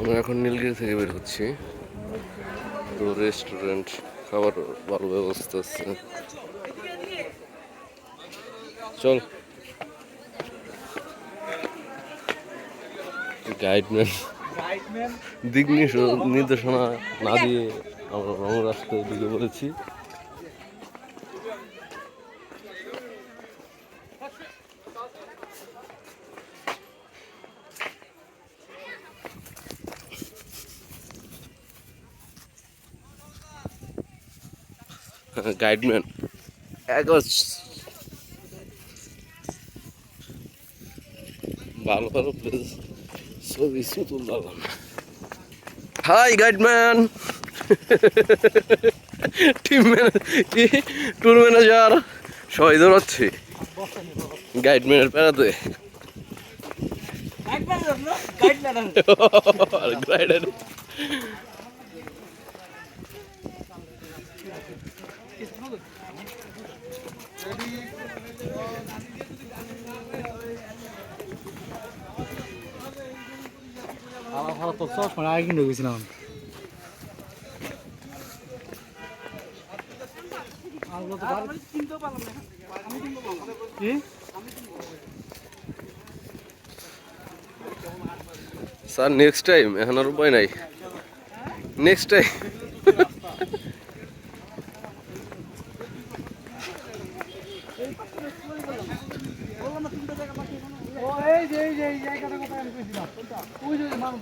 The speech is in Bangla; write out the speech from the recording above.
আমরা এখন নীলগিরি থেকে বের হচ্ছি। পুরো রেস্টুরেন্ট, খাবার ভালো ব্যবস্থা আছে। চল। গাইডম্যান দিক নির্দেশনা না দিয়ে আমরা রং রাস্তায় ঢুকে পড়েছি। গাইডম্যান ভালো ভালো প্লেস ছবি তুললাম। হাই গাইডম্যান, ট্যুর ম্যানেজার সবাই দৌড়াচ্ছে গাইডম্যানের প্যারাতে। তো চশমা আগে কিনে গেছিলাম। স্যার নেক্সট টাইম, এখন আর উপায় নাই, নেক্সট টাইম। এই যে এই জায়গাটার কথা আমি কইছিলাম, ওই যে মানুষ